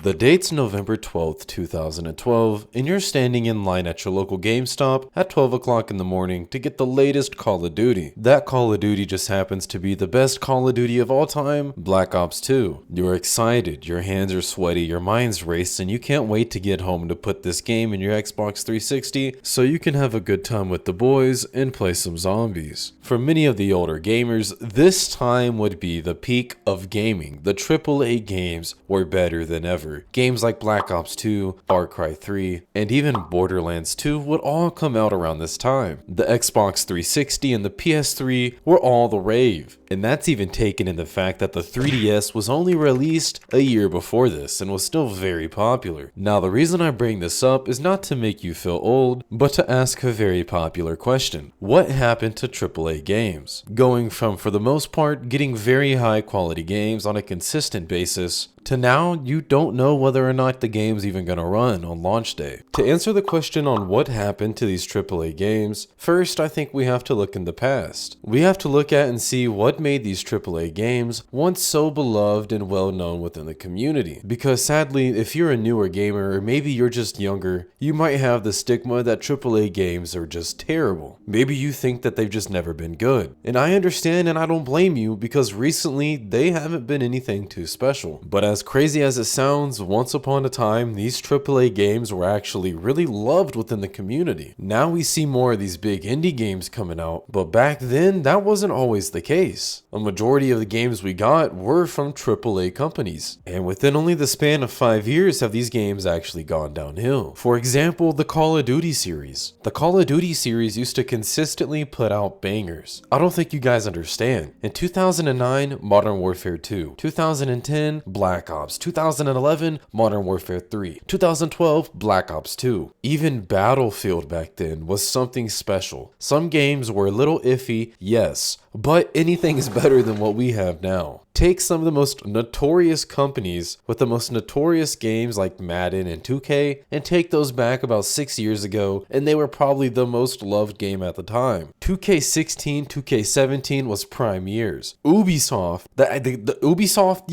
The date's November 12th, 2012, and you're standing in line at your local GameStop at 12 o'clock in the morning to get the latest Call of Duty. That Call of Duty just happens to be the best Call of Duty of all time, Black Ops 2. You're excited, your hands are sweaty, your mind's racing, you can't wait to get home to put this game in your Xbox 360 so you can have a good time with the boys and play some zombies. For many of the older gamers, this time would be the peak of gaming. The AAA games were better than ever. Games like Black Ops 2, Far Cry 3, and even Borderlands 2 would all come out around this time. The Xbox 360 and the PS3 were all the rave. And that's even taken in the fact that the 3DS was only released a year before this and was still very popular. Now the reason I bring this up is not to make you feel old, but to ask a very popular question. What happened to AAA games? Going from, for the most part, getting very high quality games on a consistent basis, to now you don't know whether or not the game's even gonna run on launch day. To answer the question on what happened to these AAA games, first I think we have to look in the past. We have to look at and see what made these AAA games once so beloved and well known within the community. Because sadly, if you're a newer gamer or maybe you're just younger, you might have the stigma that AAA games are just terrible. Maybe you think that they've just never been good. And I understand and I don't blame you because recently they haven't been anything too special. But as crazy as it sounds, once upon a time, these AAA games were actually really loved within the community. Now we see more of these big indie games coming out, but back then that wasn't always the case. A majority of the games we got were from AAA companies, and within only the span of 5 years have these games actually gone downhill. For example, the Call of Duty series. The Call of Duty series used to consistently put out bangers. I don't think you guys understand. In 2009, Modern Warfare 2. 2010, Black Ops. 2011, Modern Warfare 3. 2012, Black Ops 2. Even Battlefield back then was something special. Some games were a little iffy, yes, but anything is better than what we have now. Take some of the most notorious companies with the most notorious games like Madden and 2K and take those back about 6 years ago and they were probably the most loved game at the time. 2K16, 2K17 was prime years. Ubisoft, Ubisoft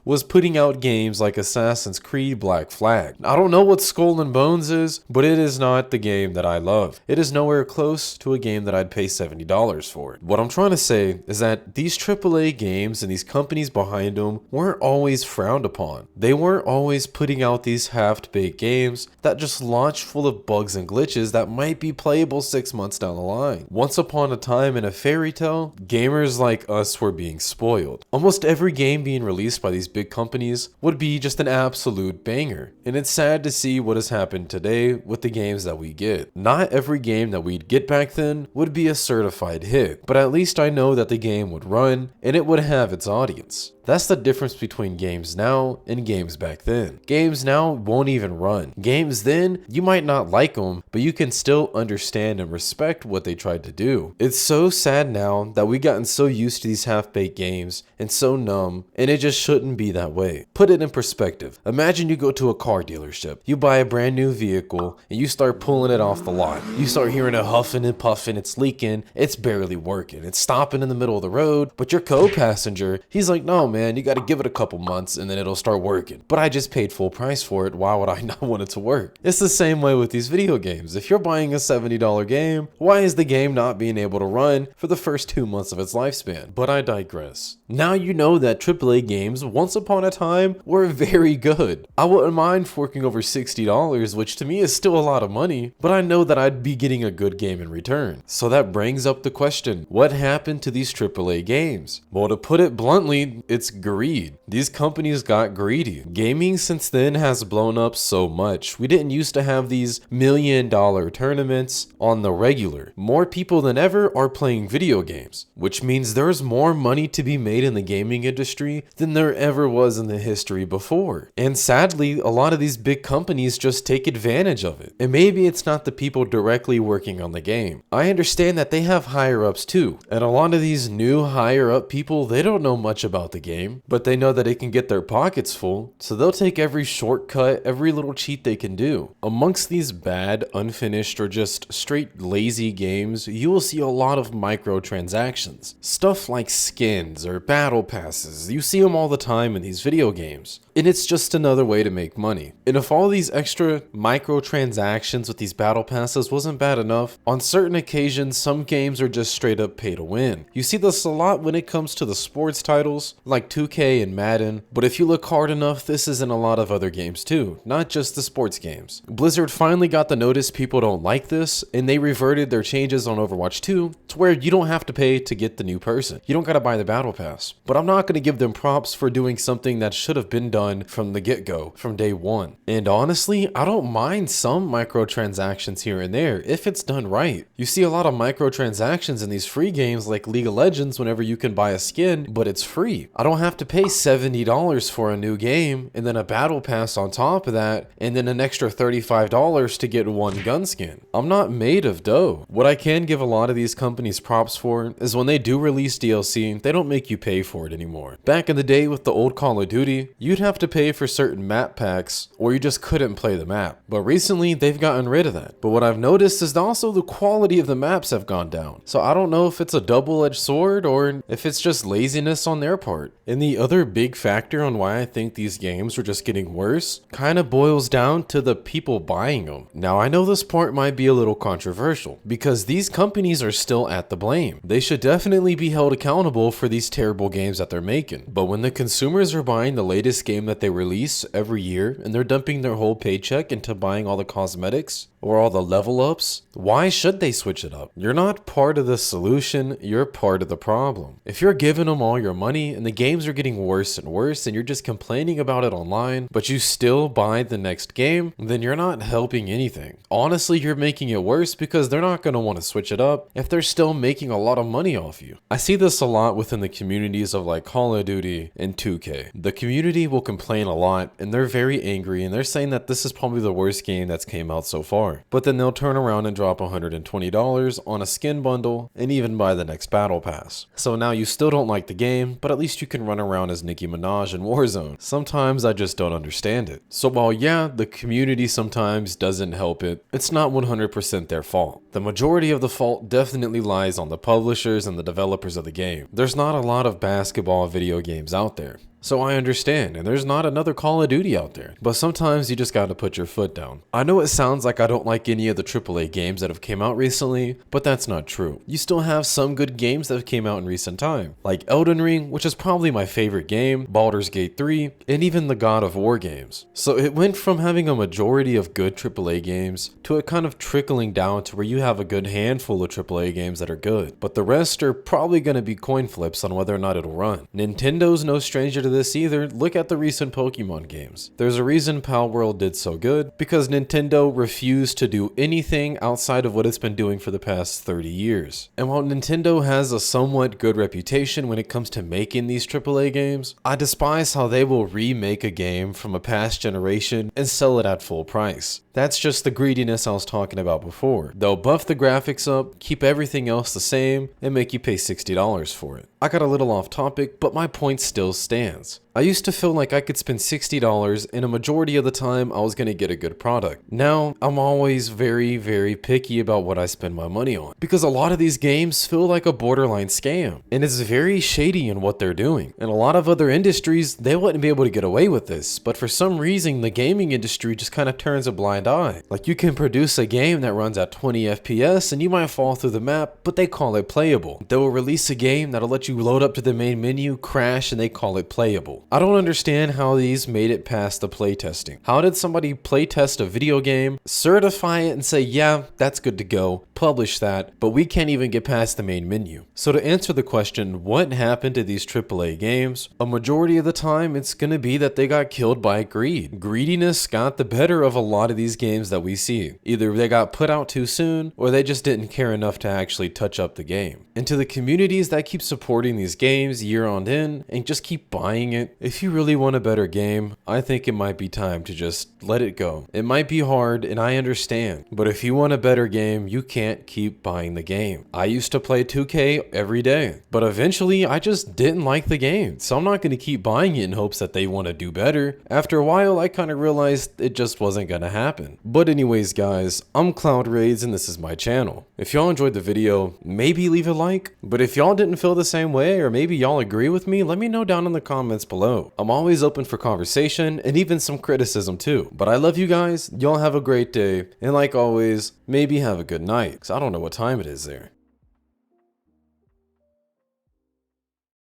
was putting out games like Assassin's Creed Black Flag. I don't know what Skull and Bones is, but it is not the game that I love. It is nowhere close to a game that I'd pay $70 for. What I'm trying to say is that these AAA games and these companies behind them weren't always frowned upon. They weren't always putting out these half-baked games that just launch full of bugs and glitches that might be playable 6 months down the line. Once upon a time in a fairy tale, gamers like us were being spoiled. Almost every game being released by these big companies would be just an absolute banger. And it's sad to see what has happened today with the games that we get. Not every game that we'd get back then would be a certified hit, but at least I know that the game would run and it would have its audience. That's the difference between games now and games back then. Games now won't even run. Games then, you might not like them, but you can still understand and respect what they tried to do. It's so sad now that we've gotten so used to these half-baked games and so numb, and it just shouldn't be that way. Put it in perspective. Imagine you go to a car dealership, you buy a brand new vehicle, and you start pulling it off the lot. You start hearing it huffing and puffing, it's leaking, it's barely working, it's stopping in the middle of the road, but your co-passenger, he's like, no man, you got to give it a couple months and then it'll start working. But I just paid full price for it, why would I not want it to work? It's the same way with these video games. If you're buying a $70 game, why is the game not being able to run for the first 2 months of its lifespan? But I digress. Now you know that AAA games once upon a time were very good. I wouldn't mind forking over $60, which to me is still a lot of money, but I know that I'd be getting a good game in return. So that brings up the question, what happened to these AAA games? Well, to put it bluntly, it's greed. These companies got greedy. Gaming since then has blown up so much. We didn't used to have these $1 million tournaments on the regular. More people than ever are playing video games, which means there's more money to be made in the gaming industry than there ever was in the history before. And sadly, a lot of these big companies just take advantage of it. And maybe it's not the people directly working on the game. I understand that they have higher ups too. And a lot of these new higher up people, they don't know much about the game, but they know that it can get their pockets full, so they'll take every shortcut, every little cheat they can do. Amongst these bad, unfinished, or just straight lazy games, you will see a lot of microtransactions. Stuff like skins or battle passes, you see them all the time in these video games. And it's just another way to make money. And if all these extra microtransactions with these battle passes wasn't bad enough, on certain occasions some games are just straight up pay to win. You see this a lot when it comes to the sports titles like 2K and Madden, but if you look hard enough, this is in a lot of other games too, not just the sports games. Blizzard finally got the notice people don't like this, and they reverted their changes on Overwatch 2 to where you don't have to pay to get the new person. You don't gotta buy the battle pass. But I'm not gonna give them props for doing something that should have been done from the get-go, from day one. And honestly, I don't mind some microtransactions here and there if it's done right. You see a lot of microtransactions in these free games like League of Legends whenever you can buy a skin, but it's free. I don't have to pay $70 for a new game and then a battle pass on top of that and then an extra $35 to get one gun skin. I'm not made of dough. What I can give a lot of these companies props for is when they do release DLC, they don't make you pay for it anymore. Back in the day with the old Call of Duty, you'd have to pay for certain map packs or you just couldn't play the map. But recently they've gotten rid of that. But what I've noticed is also the quality of the maps have gone down. So I don't know if it's a double-edged sword or if it's just laziness on their part. And the other big factor on why I think these games are just getting worse kind of boils down to the people buying them. Now I know this part might be a little controversial because these companies are still at the blame. They should definitely be held accountable for these terrible games that they're making. But when the consumers are buying the latest game that they release every year and they're dumping their whole paycheck into buying all the cosmetics or all the level ups, why should they switch it up? You're not part of the solution, you're part of the problem. If you're giving them all your money and the games are getting worse and worse and you're just complaining about it online, but you still buy the next game, then you're not helping anything. Honestly, you're making it worse because they're not going to want to switch it up if they're still making a lot of money off you. I see this a lot within the communities of like Call of Duty and 2K. The community will complain a lot and they're very angry and they're saying that this is probably the worst game that's came out so far. But then they'll turn around and drop $120 on a skin bundle and even buy the next battle pass. So now you still don't like the game, but at least you can run around as Nicki Minaj in Warzone. Sometimes I just don't understand it. So while yeah, the community sometimes doesn't help it, it's not 100% their fault. The majority of the fault definitely lies on the publishers and the developers of the game. There's not a lot of basketball video games out there. So I understand, and there's not another Call of Duty out there. But sometimes you just gotta put your foot down. I know it sounds like I don't like any of the AAA games that have came out recently, but that's not true. You still have some good games that have came out in recent time, like Elden Ring, which is probably my favorite game, Baldur's Gate 3, and even the God of War games. So it went from having a majority of good AAA games to it kind of trickling down to where you have a good handful of AAA games that are good, but the rest are probably gonna be coin flips on whether or not it'll run. Nintendo's no stranger to this either. Look at the recent Pokemon games. There's a reason Palworld did so good, because Nintendo refused to do anything outside of what it's been doing for the past 30 years. And while Nintendo has a somewhat good reputation when it comes to making these AAA games, I despise how they will remake a game from a past generation and sell it at full price. That's just the greediness I was talking about before. They'll buff the graphics up, keep everything else the same, and make you pay $60 for it. I got a little off topic, but my point still stands. I used to feel like I could spend $60 and a majority of the time I was going to get a good product. Now, I'm always very, very picky about what I spend my money on, because a lot of these games feel like a borderline scam, and it's very shady in what they're doing. In a lot of other industries, they wouldn't be able to get away with this, but for some reason, the gaming industry just kind of turns a blind eye. Like, you can produce a game that runs at 20 FPS and you might fall through the map, but they call it playable. They will release a game that'll let you load up to the main menu, crash, and they call it playable. I don't understand how these made it past the playtesting. How did somebody playtest a video game, certify it, and say, yeah, that's good to go, publish that, but we can't even get past the main menu? So to answer the question, what happened to these AAA games? A majority of the time, it's gonna be that they got killed by greed. Greediness got the better of a lot of these games that we see. Either they got put out too soon, or they just didn't care enough to actually touch up the game. And to the communities that keep supporting these games year on in, and just keep buying it, if you really want a better game, I think it might be time to just let it go. It might be hard, and I understand, but if you want a better game, you can't keep buying the game. I used to play 2K every day, but eventually I just didn't like the game, so I'm not going to keep buying it in hopes that they want to do better. After a while, I kind of realized it just wasn't going to happen. But anyways, guys, I'm Cloud Raids, and this is my channel. If y'all enjoyed the video, maybe leave a like, but if y'all didn't feel the same way, or maybe y'all agree with me, let me know down in the comments below. below. I'm always open for conversation and even some criticism too. But I love you guys, y'all have a great day, and like always, maybe have a good night, because I don't know what time it is there.